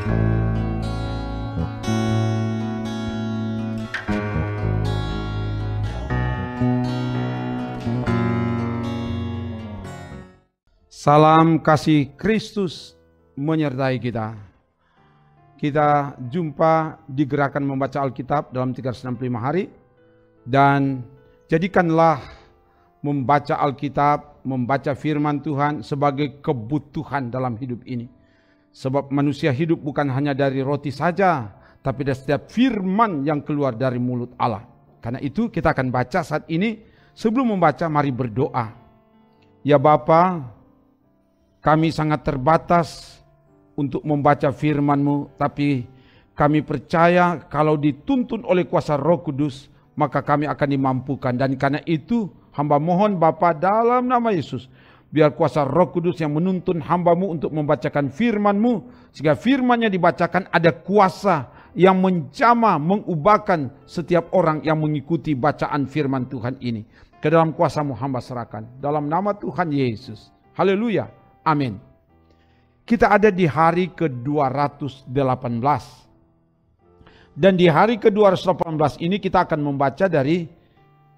Salam kasih Kristus menyertai kita. Kita jumpa di gerakan membaca Alkitab dalam 365 hari. Dan jadikanlah membaca Alkitab, membaca firman Tuhan sebagai kebutuhan dalam hidup ini. Sebab manusia hidup bukan hanya dari roti saja, tapi dari setiap firman yang keluar dari mulut Allah. Karena itu kita akan baca saat ini. Sebelum membaca, mari berdoa. Ya Bapa, kami sangat terbatas untuk membaca firman-Mu, tapi kami percaya kalau dituntun oleh kuasa Roh Kudus, maka kami akan dimampukan. Dan karena itu, hamba mohon Bapa dalam nama Yesus, biar kuasa Roh Kudus yang menuntun hamba-Mu untuk membacakan firman-Mu, sehingga firman-Nya dibacakan ada kuasa yang menjamah, mengubahkan setiap orang yang mengikuti bacaan firman Tuhan ini. Ke dalam kuasa-Mu hamba serahkan, dalam nama Tuhan Yesus. Haleluya. Amin. Kita ada di hari ke-218. Dan di hari ke-218 ini kita akan membaca dari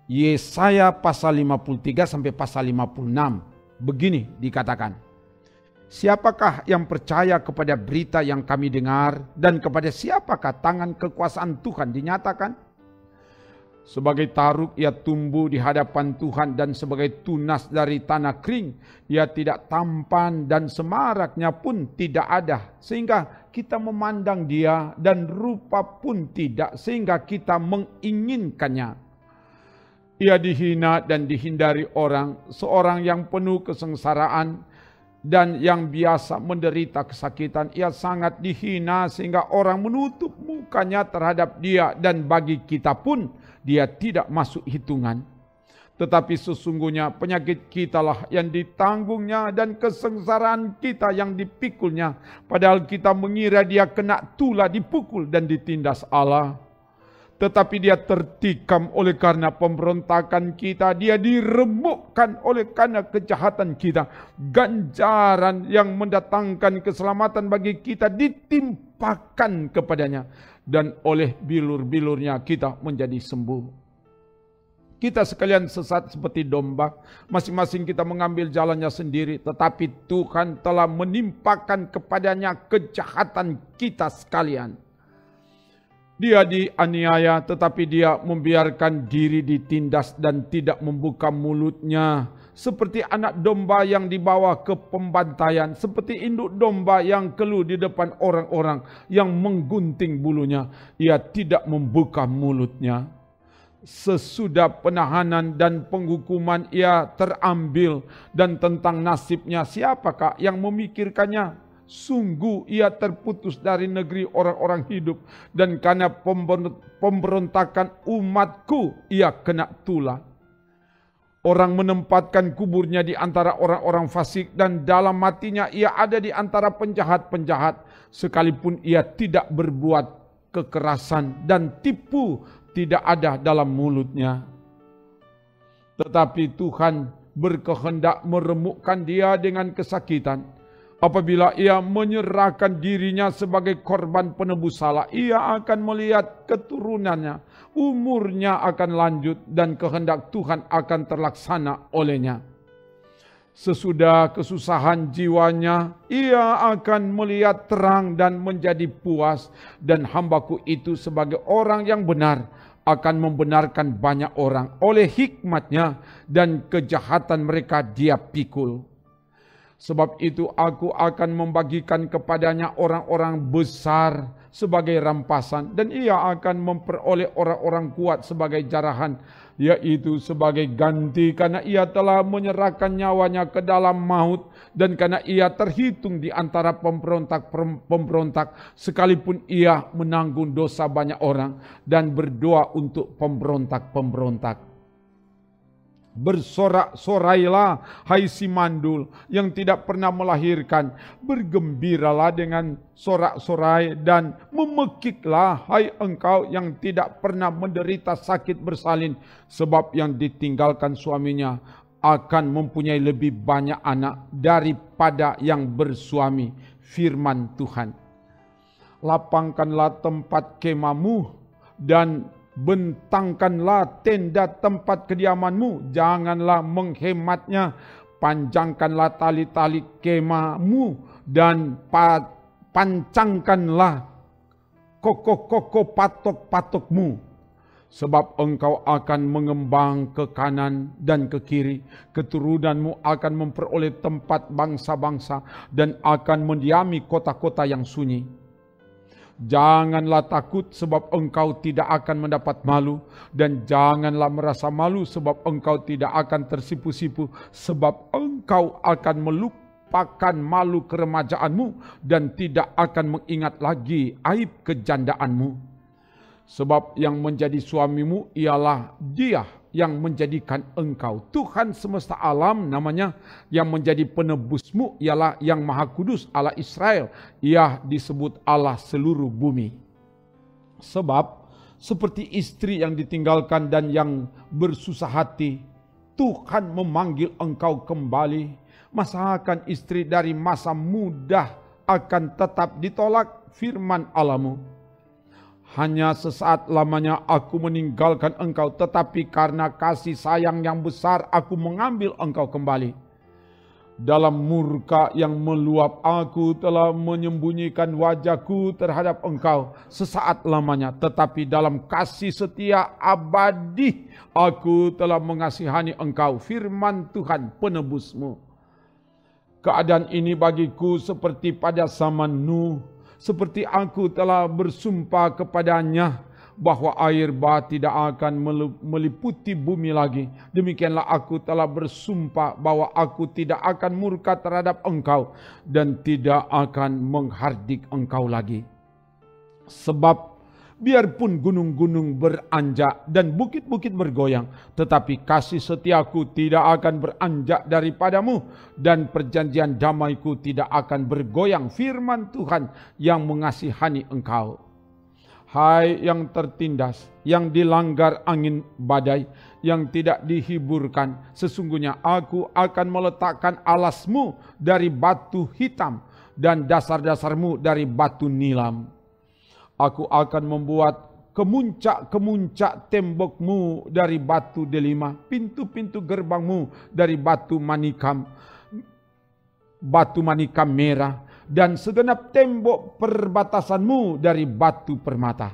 Yesaya pasal 53 sampai pasal 56. Begini dikatakan. Siapakah yang percaya kepada berita yang kami dengar, dan kepada siapakah tangan kekuasaan Tuhan dinyatakan? Sebagai taruk ia tumbuh di hadapan Tuhan, dan sebagai tunas dari tanah kering. Ia tidak tampan dan semaraknya pun tidak ada, sehingga kita memandang dia, dan rupa pun tidak, sehingga kita menginginkannya. Ia dihina dan dihindari orang, seorang yang penuh kesengsaraan dan yang biasa menderita kesakitan. Ia sangat dihina sehingga orang menutup mukanya terhadap dia, dan bagi kita pun dia tidak masuk hitungan. Tetapi sesungguhnya penyakit kitalah yang ditanggungnya, dan kesengsaraan kita yang dipikulnya. Padahal kita mengira dia kena tulah, dipukul dan ditindas Allah. Tetapi dia tertikam oleh karena pemberontakan kita, dia diremukkan oleh karena kejahatan kita. Ganjaran yang mendatangkan keselamatan bagi kita ditimpakan kepadanya, dan oleh bilur-bilurnya kita menjadi sembuh. Kita sekalian sesat seperti domba, masing-masing kita mengambil jalannya sendiri, tetapi Tuhan telah menimpakan kepadanya kejahatan kita sekalian. Dia dianiaya, tetapi dia membiarkan diri ditindas dan tidak membuka mulutnya. Seperti anak domba yang dibawa ke pembantaian, seperti induk domba yang keluh di depan orang-orang yang menggunting bulunya, ia tidak membuka mulutnya. Sesudah penahanan dan penghukuman ia terambil, dan tentang nasibnya siapakah yang memikirkannya? Sungguh ia terputus dari negeri orang-orang hidup, dan karena pemberontakan umatku ia kena tulah. Orang menempatkan kuburnya di antara orang-orang fasik, dan dalam matinya ia ada di antara penjahat-penjahat. Sekalipun ia tidak berbuat kekerasan, dan tipu tidak ada dalam mulutnya. Tetapi Tuhan berkehendak meremukkan dia dengan kesakitan. Apabila ia menyerahkan dirinya sebagai korban penebus salah, ia akan melihat keturunannya, umurnya akan lanjut, dan kehendak Tuhan akan terlaksana olehnya. Sesudah kesusahan jiwanya, ia akan melihat terang dan menjadi puas, dan hambaku itu sebagai orang yang benar akan membenarkan banyak orang oleh hikmatnya, dan kejahatan mereka dia pikul. Sebab itu aku akan membagikan kepadanya orang-orang besar sebagai rampasan, dan ia akan memperoleh orang-orang kuat sebagai jarahan, yaitu sebagai ganti karena ia telah menyerahkan nyawanya ke dalam maut, dan karena ia terhitung di antara pemberontak, sekalipun ia menanggung dosa banyak orang dan berdoa untuk pemberontak-pemberontak. Bersorak-sorailah hai si mandul yang tidak pernah melahirkan, bergembiralah dengan sorak-sorai, dan memekiklah hai engkau yang tidak pernah menderita sakit bersalin, sebab yang ditinggalkan suaminya akan mempunyai lebih banyak anak daripada yang bersuami. Firman Tuhan. lapangkanlah tempat kemahmu dan bentangkanlah tenda tempat kediamanmu, janganlah menghematnya, panjangkanlah tali-tali kemahmu dan pancangkanlah kokoh-kokoh patok-patokmu. Sebab engkau akan mengembang ke kanan dan ke kiri, keturunanmu akan memperoleh tempat bangsa-bangsa dan akan mendiami kota-kota yang sunyi. Janganlah takut sebab engkau tidak akan mendapat malu, dan janganlah merasa malu sebab engkau tidak akan tersipu-sipu, sebab engkau akan melupakan malu keremajaanmu dan tidak akan mengingat lagi aib kejandaanmu. Sebab yang menjadi suamimu ialah Dia yang menjadikan engkau. Tuhan semesta alam namanya. Yang menjadi penebusmu ialah Yang Maha Kudus, Allah Israel. Ia disebut Allah seluruh bumi. Sebab seperti istri yang ditinggalkan dan yang bersusah hati, Tuhan memanggil engkau kembali. Masakan istri dari masa muda akan tetap ditolak, firman Allahmu. Hanya sesaat lamanya aku meninggalkan engkau, tetapi karena kasih sayang yang besar aku mengambil engkau kembali. Dalam murka yang meluap aku telah menyembunyikan wajahku terhadap engkau sesaat lamanya, tetapi dalam kasih setia abadi aku telah mengasihani engkau, firman Tuhan penebusmu. Keadaan ini bagiku seperti pada zaman Nuh, seperti aku telah bersumpah kepadanya bahwa air bah tidak akan meliputi bumi lagi. Demikianlah aku telah bersumpah bahwa aku tidak akan murka terhadap engkau dan tidak akan menghardik engkau lagi. Sebab biarpun gunung-gunung beranjak dan bukit-bukit bergoyang, tetapi kasih setiaku tidak akan beranjak daripadamu dan perjanjian damaiku tidak akan bergoyang, firman Tuhan yang mengasihani engkau. Hai yang tertindas, yang dilanggar angin badai, yang tidak dihiburkan, sesungguhnya aku akan meletakkan alasmu dari batu hitam dan dasar-dasarmu dari batu nilam. Aku akan membuat kemuncak-kemuncak tembokmu dari batu delima, pintu-pintu gerbangmu dari batu manikam merah, dan segenap tembok perbatasanmu dari batu permata.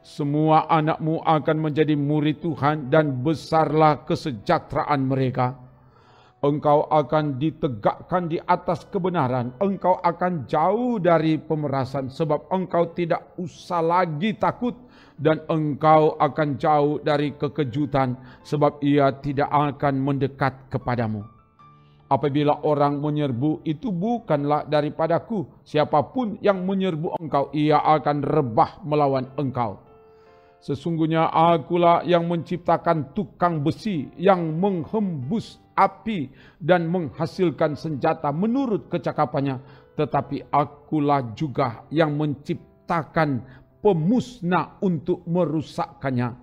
Semua anakmu akan menjadi murid Tuhan dan besarlah kesejahteraan mereka. Engkau akan ditegakkan di atas kebenaran. Engkau akan jauh dari pemerasan, sebab engkau tidak usah lagi takut, dan engkau akan jauh dari kekejutan, sebab ia tidak akan mendekat kepadamu. Apabila orang menyerbu, itu bukanlah daripadaku. Siapapun yang menyerbu engkau, ia akan rebah melawan engkau. Sesungguhnya akulah yang menciptakan tukang besi yang menghembus api dan menghasilkan senjata menurut kecakapannya. Tetapi akulah juga yang menciptakan pemusnah untuk merusakkannya.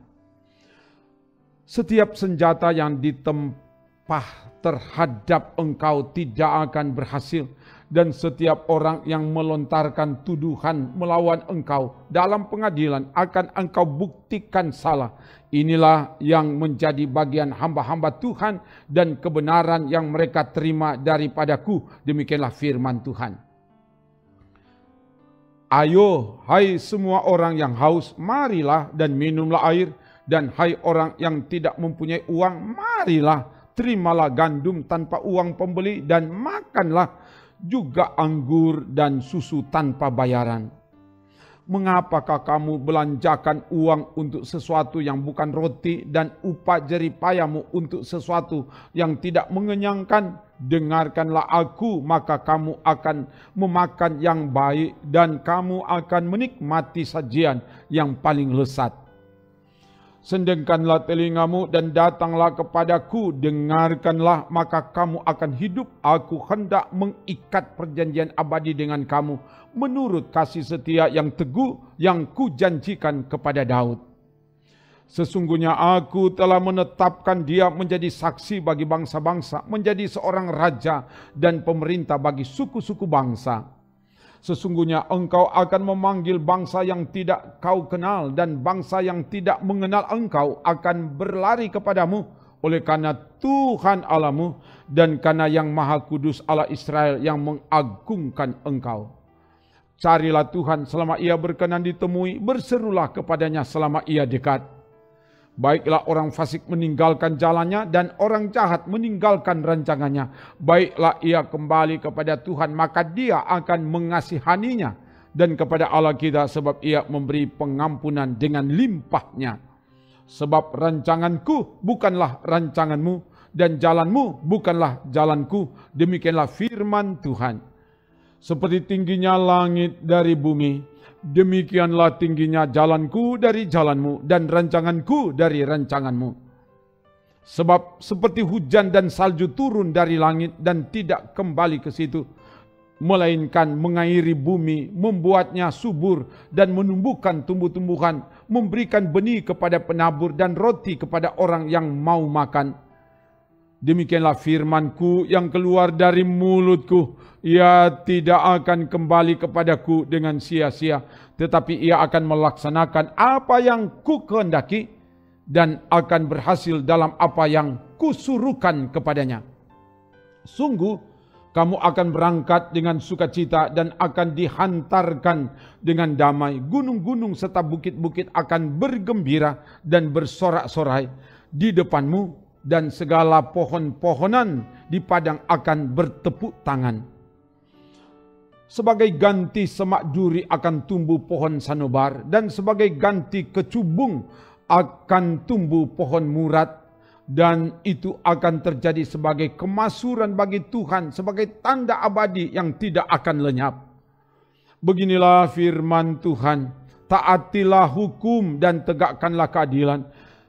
Setiap senjata yang ditempah terhadap engkau tidak akan berhasil, dan setiap orang yang melontarkan tuduhan melawan engkau dalam pengadilan akan engkau buktikan salah. Inilah yang menjadi bagian hamba-hamba Tuhan dan kebenaran yang mereka terima daripadaku. Demikianlah firman Tuhan. Ayo, hai semua orang yang haus, marilah dan minumlah air. Dan hai orang yang tidak mempunyai uang, marilah, terimalah gandum tanpa uang pembeli dan makanlah juga anggur dan susu tanpa bayaran. Mengapakah kamu belanjakan uang untuk sesuatu yang bukan roti dan upah jeripayamu untuk sesuatu yang tidak mengenyangkan? Dengarkanlah aku, maka kamu akan memakan yang baik dan kamu akan menikmati sajian yang paling lezat. Sendengkanlah telingamu dan datanglah kepadaku, dengarkanlah maka kamu akan hidup. Aku hendak mengikat perjanjian abadi dengan kamu menurut kasih setia yang teguh yang kujanjikan kepada Daud. Sesungguhnya aku telah menetapkan dia menjadi saksi bagi bangsa-bangsa, menjadi seorang raja dan pemerintah bagi suku-suku bangsa. Sesungguhnya engkau akan memanggil bangsa yang tidak kau kenal, dan bangsa yang tidak mengenal engkau akan berlari kepadamu, oleh karena Tuhan Allahmu dan karena yang Maha Kudus Allah Israel yang mengagungkan engkau. Carilah Tuhan selama ia berkenan ditemui, berserulah kepadanya selama ia dekat. Baiklah orang fasik meninggalkan jalannya dan orang jahat meninggalkan rancangannya. Baiklah ia kembali kepada Tuhan, maka dia akan mengasihaninya, dan kepada Allah kita, sebab ia memberi pengampunan dengan limpahnya. Sebab rancanganku bukanlah rancanganmu, dan jalanmu bukanlah jalanku. Demikianlah firman Tuhan. Seperti tingginya langit dari bumi, demikianlah tingginya jalanku dari jalanmu dan rancanganku dari rancanganmu. Sebab seperti hujan dan salju turun dari langit dan tidak kembali ke situ, melainkan mengairi bumi, membuatnya subur dan menumbuhkan tumbuh-tumbuhan, memberikan benih kepada penabur dan roti kepada orang yang mau makan. Demikianlah firmanku yang keluar dari mulutku, ia tidak akan kembali kepadaku dengan sia-sia, tetapi ia akan melaksanakan apa yang ku kehendaki dan akan berhasil dalam apa yang kusuruhkan kepadanya. Sungguh, kamu akan berangkat dengan sukacita dan akan dihantarkan dengan damai. Gunung-gunung serta bukit-bukit akan bergembira dan bersorak-sorai di depanmu, dan segala pohon-pohonan di padang akan bertepuk tangan. Sebagai ganti semak duri akan tumbuh pohon sanobar, dan sebagai ganti kecubung akan tumbuh pohon murad, dan itu akan terjadi sebagai kemasuran bagi Tuhan, sebagai tanda abadi yang tidak akan lenyap. Beginilah firman Tuhan, taatilah hukum dan tegakkanlah keadilan,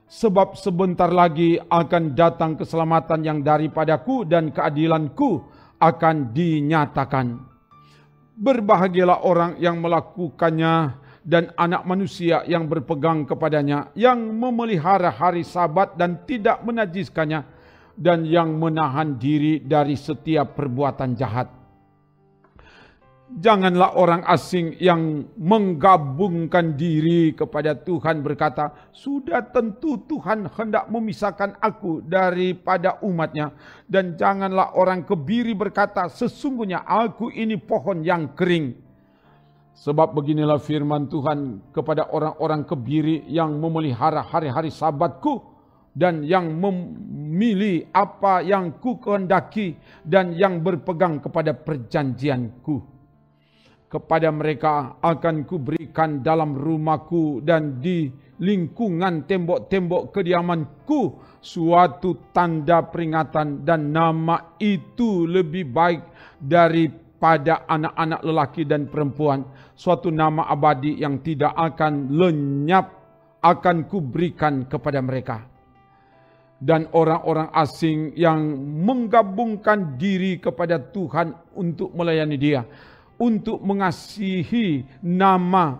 sebab sebentar lagi akan datang keselamatan yang daripadaku dan keadilanku akan dinyatakan. Berbahagialah orang yang melakukannya dan anak manusia yang berpegang kepadanya, yang memelihara hari Sabat dan tidak menajiskannya, dan yang menahan diri dari setiap perbuatan jahat. Janganlah orang asing yang menggabungkan diri kepada Tuhan berkata, sudah tentu Tuhan hendak memisahkan aku daripada umatnya. Dan janganlah orang kebiri berkata, sesungguhnya aku ini pohon yang kering. Sebab beginilah firman Tuhan kepada orang-orang kebiri yang memelihara hari-hari Sabatku, dan yang memilih apa yang ku kehendaki, dan yang berpegang kepada perjanjianku. Kepada mereka akan kuberikan dalam rumahku dan di lingkungan tembok-tembok kediamanku suatu tanda peringatan, dan nama itu lebih baik daripada anak-anak lelaki dan perempuan. Suatu nama abadi yang tidak akan lenyap akan kuberikan kepada mereka. Dan orang-orang asing yang menggabungkan diri kepada Tuhan untuk melayani Dia, untuk mengasihi nama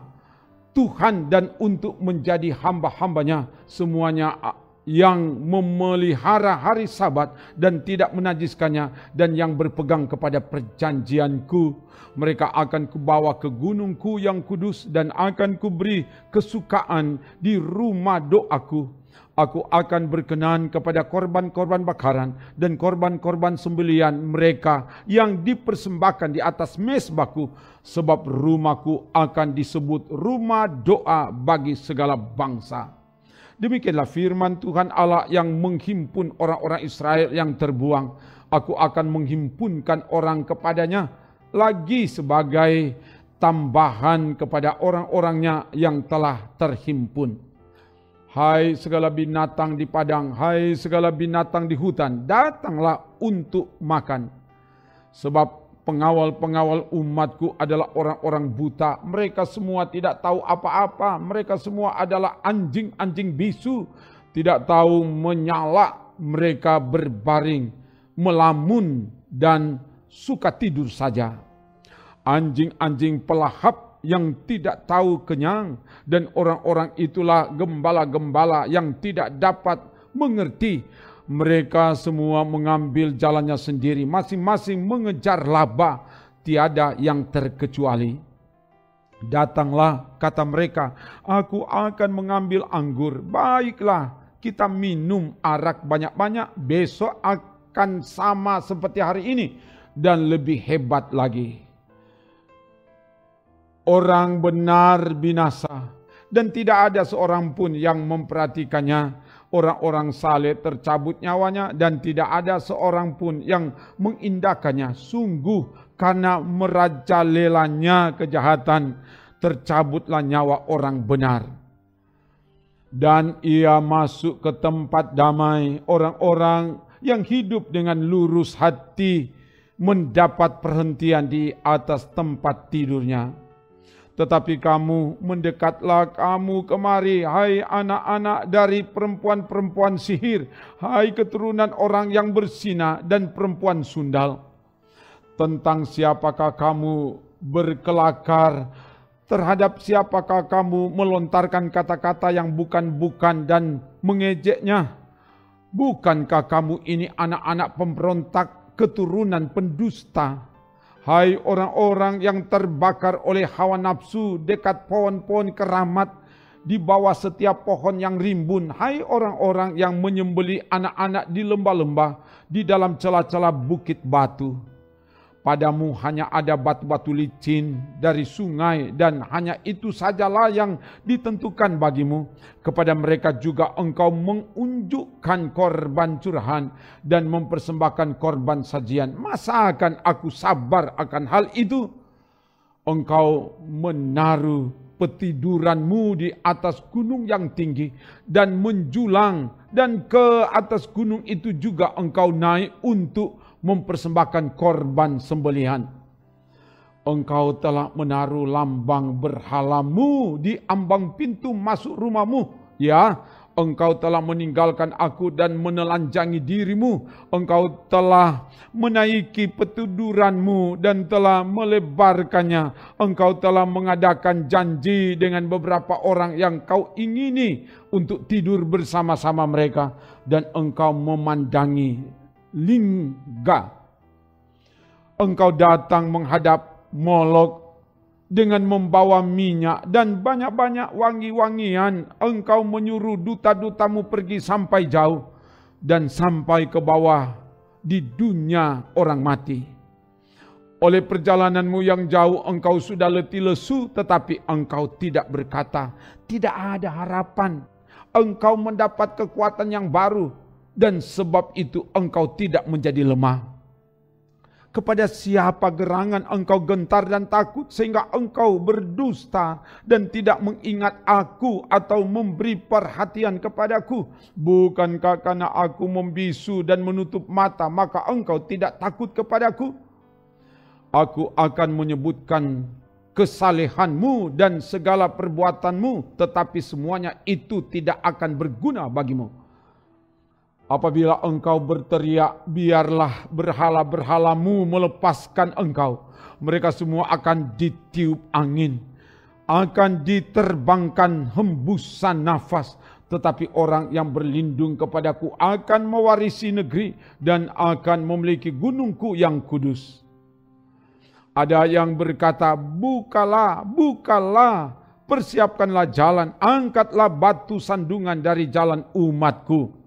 Tuhan dan untuk menjadi hamba-hambanya, semuanya yang memelihara hari Sabat dan tidak menajiskannya, dan yang berpegang kepada perjanjianku, mereka akan kubawa ke gunungku yang kudus dan akan kuberi kesukaan di rumah doaku. Aku akan berkenan kepada korban-korban bakaran dan korban-korban sembelian mereka yang dipersembahkan di atas mezbahku, sebab rumahku akan disebut rumah doa bagi segala bangsa. Demikianlah firman Tuhan Allah yang menghimpun orang-orang Israel yang terbuang. Aku akan menghimpunkan orang kepadanya lagi sebagai tambahan kepada orang-orangnya yang telah terhimpun. Hai segala binatang di padang, hai segala binatang di hutan, datanglah untuk makan. Sebab pengawal-pengawal umatku adalah orang-orang buta. Mereka semua tidak tahu apa-apa. Mereka semua adalah anjing-anjing bisu, tidak tahu menyala. Mereka berbaring, melamun, dan suka tidur saja. Anjing-anjing pelahap yang tidak tahu kenyang, dan orang-orang itulah gembala-gembala yang tidak dapat mengerti. Mereka semua mengambil jalannya sendiri, masing-masing mengejar laba, tiada yang terkecuali. Datanglah, kata mereka, aku akan mengambil anggur. Baiklah, kita minum arak banyak-banyak, besok akan sama seperti hari ini dan lebih hebat lagi. Orang benar binasa dan tidak ada seorang pun yang memperhatikannya. Orang-orang saleh tercabut nyawanya dan tidak ada seorang pun yang mengindahkannya. Sungguh karena merajalelanya kejahatan, tercabutlah nyawa orang benar. Dan ia masuk ke tempat damai. Orang-orang yang hidup dengan lurus hati mendapat perhentian di atas tempat tidurnya. Tetapi kamu, mendekatlah kamu kemari, hai anak-anak dari perempuan-perempuan sihir, hai keturunan orang yang berzina dan perempuan sundal. Tentang siapakah kamu berkelakar, terhadap siapakah kamu melontarkan kata-kata yang bukan-bukan dan mengejeknya? Bukankah kamu ini anak-anak pemberontak, keturunan pendusta? Hai orang-orang yang terbakar oleh hawa nafsu dekat pohon-pohon keramat, di bawah setiap pohon yang rimbun. Hai orang-orang yang menyembeli anak-anak di lembah-lembah, di dalam celah-celah bukit batu. Padamu hanya ada batu-batu licin dari sungai dan hanya itu sajalah yang ditentukan bagimu. Kepada mereka juga engkau mengunjukkan korban curahan dan mempersembahkan korban sajian. Masa akan aku sabar akan hal itu? Engkau menaruh petiduranmu di atas gunung yang tinggi dan menjulang, dan ke atas gunung itu juga engkau naik untuk mempersembahkan korban sembelihan. Engkau telah menaruh lambang berhalamu di ambang pintu masuk rumahmu. Ya, engkau telah meninggalkan aku dan menelanjangi dirimu. Engkau telah menaiki petiduranmu dan telah melebarkannya. Engkau telah mengadakan janji dengan beberapa orang yang kau ingini untuk tidur bersama-sama mereka. Dan engkau memandangi lingga. Engkau datang menghadap Molok dengan membawa minyak dan banyak-banyak wangi-wangian. Engkau menyuruh duta-dutamu pergi sampai jauh dan sampai ke bawah di dunia orang mati. Oleh perjalananmu yang jauh engkau sudah letih lesu, tetapi engkau tidak berkata, tidak ada harapan. Engkau mendapat kekuatan yang baru, dan sebab itu engkau tidak menjadi lemah. Kepada siapa gerangan engkau gentar dan takut sehingga engkau berdusta dan tidak mengingat aku atau memberi perhatian kepadaku? Bukankah karena aku membisu dan menutup mata maka engkau tidak takut kepadaku? Aku akan menyebutkan kesalehanmu dan segala perbuatanmu, tetapi semuanya itu tidak akan berguna bagimu. Apabila engkau berteriak, biarlah berhala-berhalamu melepaskan engkau. Mereka semua akan ditiup angin, akan diterbangkan hembusan nafas. Tetapi orang yang berlindung kepadaku akan mewarisi negeri dan akan memiliki gunungku yang kudus. Ada yang berkata, bukalah, bukalah, persiapkanlah jalan, angkatlah batu sandungan dari jalan umatku.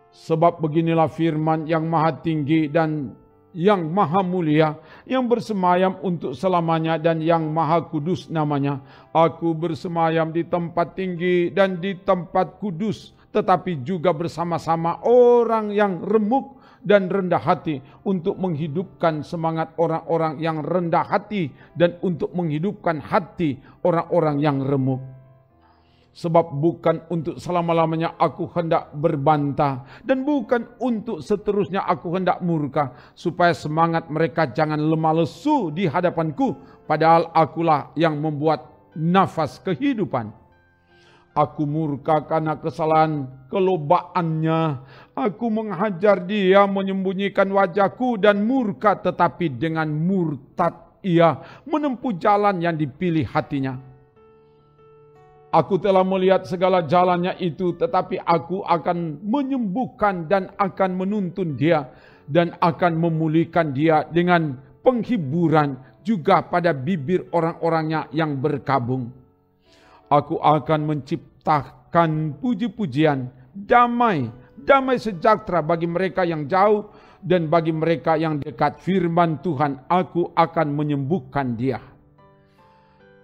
Sebab beginilah firman yang maha tinggi dan yang maha mulia, yang bersemayam untuk selamanya dan yang maha kudus namanya. Aku bersemayam di tempat tinggi dan di tempat kudus, tetapi juga bersama-sama orang yang remuk dan rendah hati, untuk menghidupkan semangat orang-orang yang rendah hati dan untuk menghidupkan hati orang-orang yang remuk. Sebab bukan untuk selama-lamanya aku hendak berbantah, dan bukan untuk seterusnya aku hendak murka, supaya semangat mereka jangan lemah lesu di hadapanku, padahal akulah yang membuat nafas kehidupan. Aku murka karena kesalahan kelobaannya. Aku menghajar dia menyembunyikan wajahku dan murka, tetapi dengan murtad ia menempuh jalan yang dipilih hatinya. Aku telah melihat segala jalannya itu, tetapi aku akan menyembuhkan dan akan menuntun dia dan akan memulihkan dia dengan penghiburan juga pada bibir orang-orangnya yang berkabung. Aku akan menciptakan puji-pujian, damai sejahtera bagi mereka yang jauh dan bagi mereka yang dekat. Firman Tuhan, aku akan menyembuhkan dia.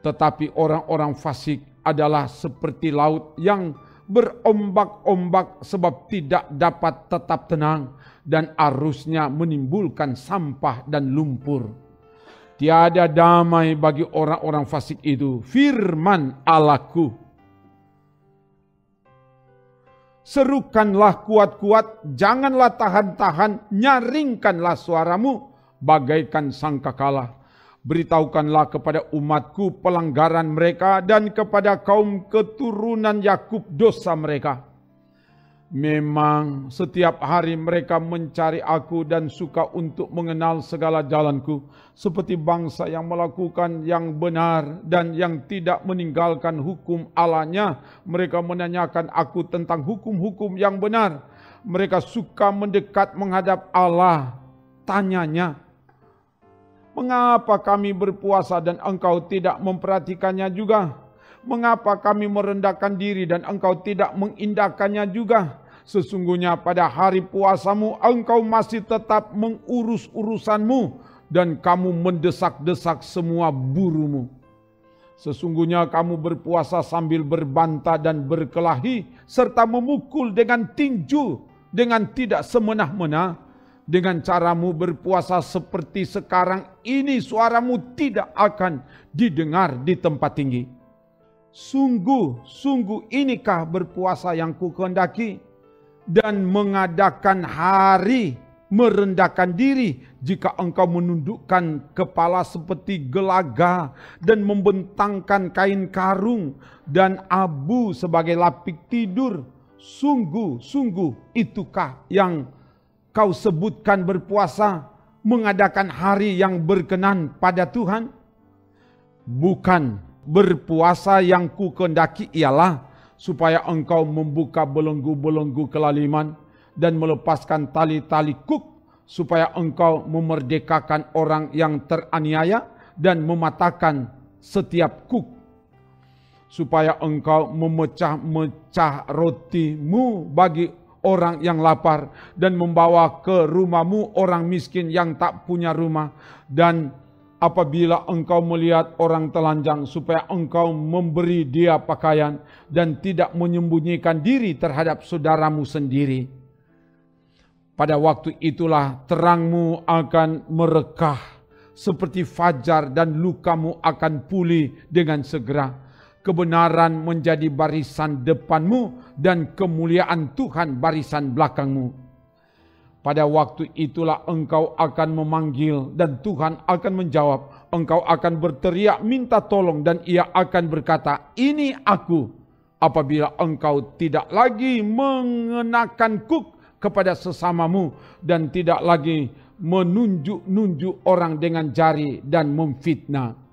Tetapi orang-orang fasik adalah seperti laut yang berombak-ombak sebab tidak dapat tetap tenang, dan arusnya menimbulkan sampah dan lumpur. Tiada damai bagi orang-orang fasik itu. Firman Allahku. Serukanlah kuat-kuat, janganlah tahan-tahan, nyaringkanlah suaramu bagaikan sangkakala. Beritahukanlah kepada umatku pelanggaran mereka dan kepada kaum keturunan Yakub dosa mereka. Memang setiap hari mereka mencari aku dan suka untuk mengenal segala jalanku. Seperti bangsa yang melakukan yang benar dan yang tidak meninggalkan hukum Allahnya. Mereka menanyakan aku tentang hukum-hukum yang benar. Mereka suka mendekat menghadap Allah. Tanyanya, mengapa kami berpuasa dan engkau tidak memperhatikannya juga? Mengapa kami merendahkan diri dan engkau tidak mengindahkannya juga? Sesungguhnya pada hari puasamu engkau masih tetap mengurus urusanmu dan kamu mendesak-desak semua burumu. Sesungguhnya kamu berpuasa sambil berbantah dan berkelahi serta memukul dengan tinju dengan tidak semena-mena. Dengan caramu berpuasa seperti sekarang ini, suaramu tidak akan didengar di tempat tinggi. Sungguh inikah berpuasa yang kukehendaki, dan mengadakan hari merendahkan diri jika engkau menundukkan kepala seperti gelaga dan membentangkan kain karung dan abu sebagai lapik tidur. Sungguh itukah yang kau sebutkan berpuasa, mengadakan hari yang berkenan pada Tuhan? Bukan, berpuasa yang kukehendaki ialah supaya engkau membuka belenggu-belenggu kelaliman dan melepaskan tali-tali kuk, supaya engkau memerdekakan orang yang teraniaya dan mematahkan setiap kuk, supaya engkau memecah-mecah rotimu bagi orang yang lapar dan membawa ke rumahmu orang miskin yang tak punya rumah. Dan apabila engkau melihat orang telanjang, supaya engkau memberi dia pakaian dan tidak menyembunyikan diri terhadap saudaramu sendiri. Pada waktu itulah terangmu akan merekah seperti fajar dan lukamu akan pulih dengan segera. Kebenaran menjadi barisan depanmu dan kemuliaan Tuhan barisan belakangmu. Pada waktu itulah engkau akan memanggil dan Tuhan akan menjawab. Engkau akan berteriak minta tolong dan ia akan berkata, ini aku. Apabila engkau tidak lagi mengenakan kuk kepada sesamamu dan tidak lagi menunjuk-nunjuk orang dengan jari dan memfitnah.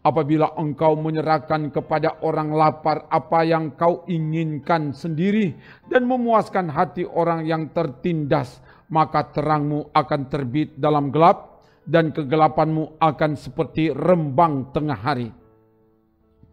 Apabila engkau menyerahkan kepada orang lapar apa yang kau inginkan sendiri dan memuaskan hati orang yang tertindas, maka terangmu akan terbit dalam gelap dan kegelapanmu akan seperti rembang tengah hari.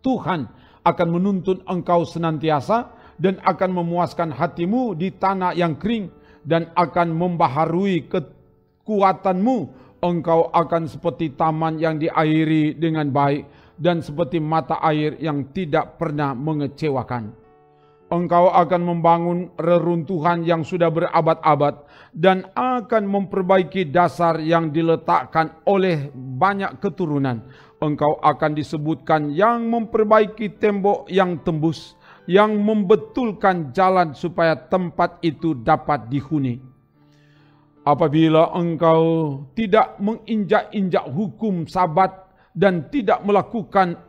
Tuhan akan menuntun engkau senantiasa dan akan memuaskan hatimu di tanah yang kering dan akan membaharui kekuatanmu. Engkau akan seperti taman yang diairi dengan baik dan seperti mata air yang tidak pernah mengecewakan. Engkau akan membangun reruntuhan yang sudah berabad-abad dan akan memperbaiki dasar yang diletakkan oleh banyak keturunan. Engkau akan disebutkan yang memperbaiki tembok yang tembus, yang membetulkan jalan supaya tempat itu dapat dihuni. Apabila engkau tidak menginjak-injak hukum Sabat dan tidak melakukan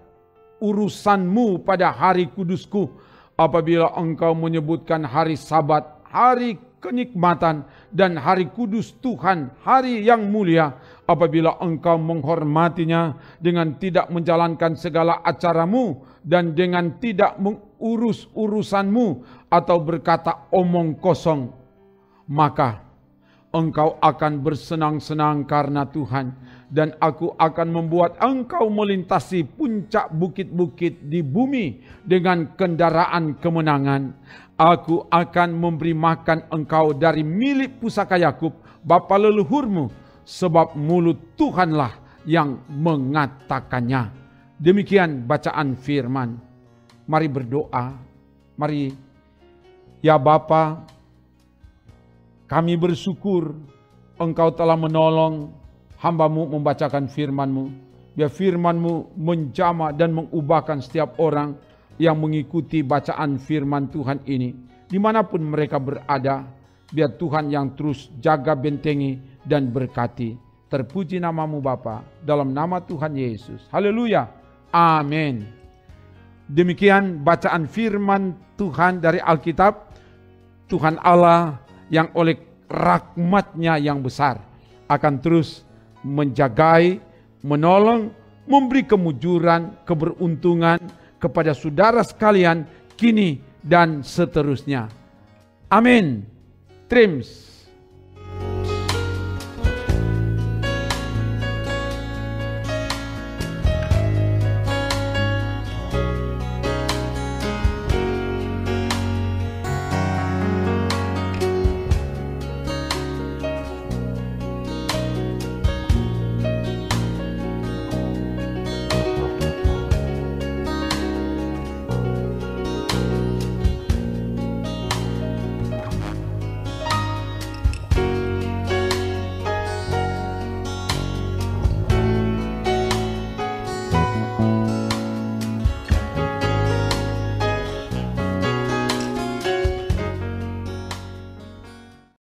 urusanmu pada hari kudusku, apabila engkau menyebutkan hari Sabat, hari kenikmatan dan hari kudus Tuhan, hari yang mulia, apabila engkau menghormatinya dengan tidak menjalankan segala acaramu dan dengan tidak mengurus urusanmu atau berkata omong kosong, maka engkau akan bersenang-senang karena Tuhan, dan aku akan membuat engkau melintasi puncak bukit-bukit di bumi dengan kendaraan kemenangan. Aku akan memberi makan engkau dari milik pusaka Yakub, bapa leluhurmu, sebab mulut Tuhanlah yang mengatakannya. Demikian bacaan firman. Mari berdoa. Mari, ya Bapa, kami bersyukur Engkau telah menolong hamba-Mu membacakan firman-Mu. Biar firman-Mu menjamah dan mengubahkan setiap orang yang mengikuti bacaan firman Tuhan ini. Dimanapun mereka berada, biar Tuhan yang terus jaga bentengi dan berkati. Terpuji nama-Mu Bapa, dalam nama Tuhan Yesus. Haleluya. Amin. Demikian bacaan firman Tuhan dari Alkitab. Tuhan Allah yang oleh rahmat-Nya yang besar akan terus menjagai, menolong, memberi kemujuran, keberuntungan kepada saudara sekalian kini dan seterusnya. Amin. Trims.